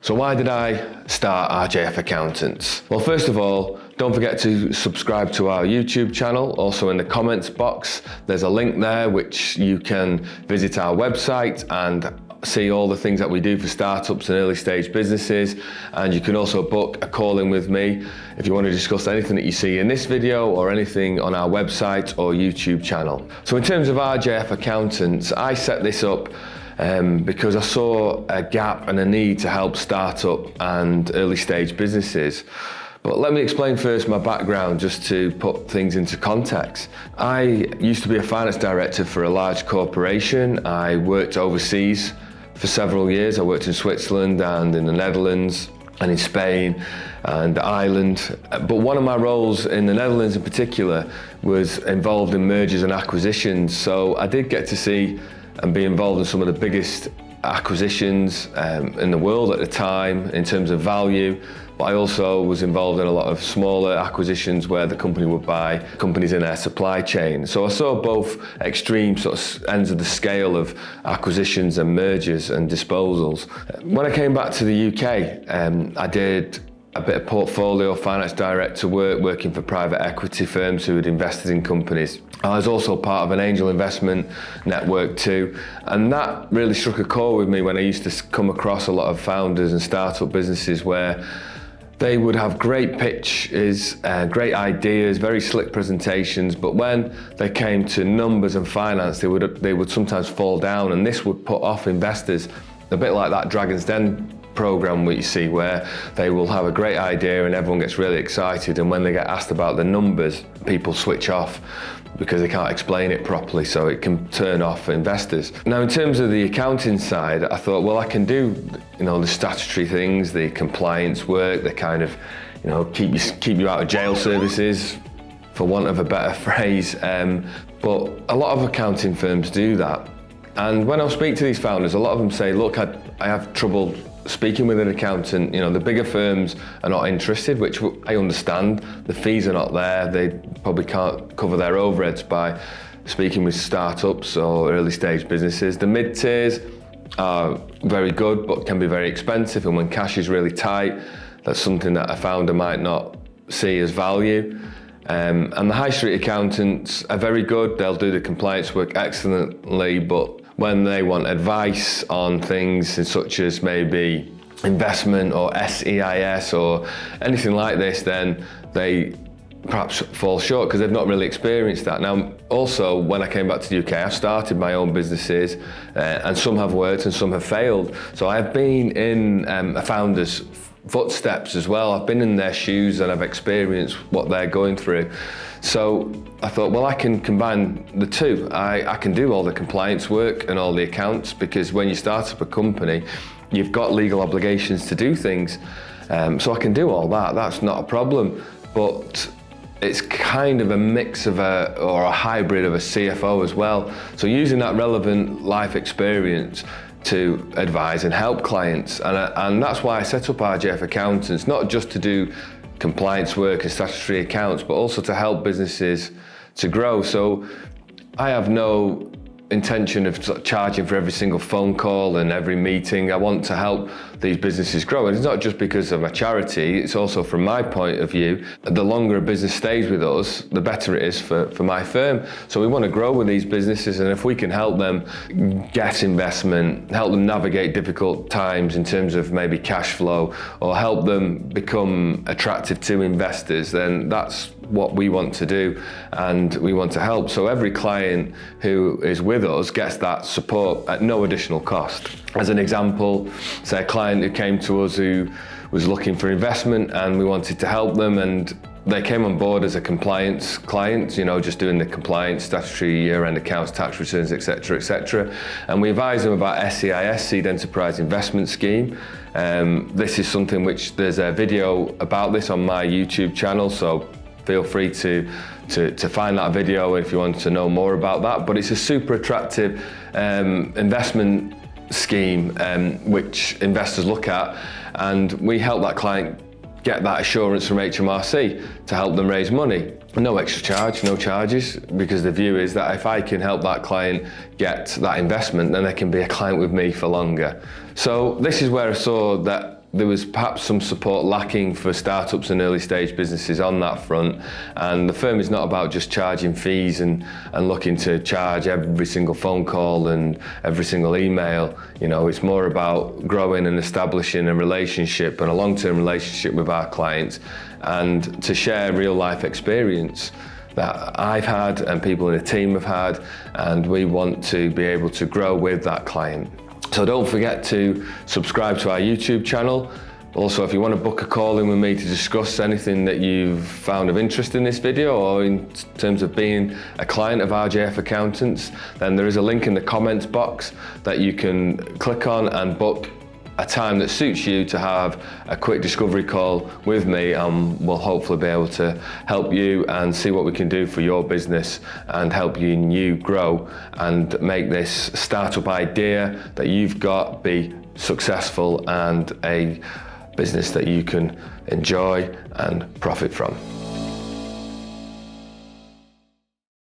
So why did I start RJF Accountants? Well, first of all, don't forget to subscribe to our YouTube channel. Also in the comments box, there's a link there which you can visit our website and see all the things that we do for startups and early stage businesses. And you can also book a call in with me if you want to discuss anything that you see in this video or anything on our website or YouTube channel. So in terms of RJF Accountants, I set this up because I saw a gap and a need to help startup and early stage businesses. But let me explain first my background just to put things into context. I used to be a finance director for a large corporation. I worked overseas for several years. I worked in Switzerland and in the Netherlands and in Spain and Ireland. But one of my roles in the Netherlands in particular was involved in mergers and acquisitions. So I did get to see and be involved in some of the biggest acquisitions in the world at the time in terms of value. But I also was involved in a lot of smaller acquisitions where the company would buy companies in their supply chain. So I saw both extreme sort of ends of the scale of acquisitions and mergers and disposals. When I came back to the UK, I did a bit of portfolio finance director work, working for private equity firms who had invested in companies. I was also part of an angel investment network too, and that really struck a chord with me when I used to come across a lot of founders and startup businesses where they would have great pitches, great ideas, very slick presentations, but when they came to numbers and finance, they would sometimes fall down, and this would put off investors, a bit like that Dragon's Den program we see where they will have a great idea and everyone gets really excited, and when they get asked about the numbers, people switch off because they can't explain it properly, so it can turn off investors. Now in terms of the accounting side, I thought, well, I can do the statutory things, the compliance work, the kind of keep you out of jail services, for want of a better phrase, but a lot of accounting firms do that. And when I speak to these founders, a lot of them say, look, I have trouble speaking with an accountant. The bigger firms are not interested, which I understand. The fees are not there. They probably can't cover their overheads by speaking with startups or early stage businesses. The mid-tiers are very good, but can be very expensive. And when cash is really tight, that's something that a founder might not see as value. And the high street accountants are very good. They'll do the compliance work excellently, but when they want advice on things such as maybe investment or SEIS or anything like this, then they perhaps fall short because they've not really experienced that. Now, also, when I came back to the UK, I've started my own businesses and some have worked and some have failed. So I've been in a founder's footsteps as well. I've been in their shoes and I've experienced what they're going through. So I thought, well, I can combine the two. I can do all the compliance work and all the accounts, because when you start up a company, you've got legal obligations to do things. So I can do all that, that's not a problem. But it's kind of a mix of or a hybrid of a CFO as well. So using that relevant life experience to advise and help clients. And that's why I set up RJF Accountants, not just to do compliance work and statutory accounts, but also to help businesses to grow. So I have no intention of charging for every single phone call and every meeting. I want to help these businesses grow. And it's not just because of a charity, it's also from my point of view, the longer a business stays with us, the better it is for my firm. So we want to grow with these businesses, and if we can help them get investment, help them navigate difficult times in terms of maybe cash flow, or help them become attractive to investors, then that's what we want to do and we want to help. So every client who is with us gets that support at no additional cost. As an example, say a client who came to us who was looking for investment and we wanted to help them, and they came on board as a compliance client, just doing the compliance, statutory year-end accounts, tax returns, etc., etc. And we advised them about SEIS, Seed Enterprise Investment Scheme. This is something which there's a video about this on my YouTube channel, so feel free to find that video if you want to know more about that. But it's a super attractive investment scheme which investors look at, and we help that client get that assurance from HMRC to help them raise money. No extra charge, no charges, because the view is that if I can help that client get that investment, then they can be a client with me for longer. So this is where I saw that there was perhaps some support lacking for startups and early stage businesses on that front. And the firm is not about just charging fees and looking to charge every single phone call and every single email. You know, it's more about growing and establishing a relationship and a long-term relationship with our clients, and to share real life experience that I've had and people in the team have had, and we want to be able to grow with that client. So don't forget to subscribe to our YouTube channel. Also, if you want to book a call in with me to discuss anything that you've found of interest in this video, or in terms of being a client of RJF Accountants, then there is a link in the comments box that you can click on and book a time that suits you to have a quick discovery call with me, and we'll hopefully be able to help you and see what we can do for your business and help you grow and make this startup idea that you've got be successful and a business that you can enjoy and profit from.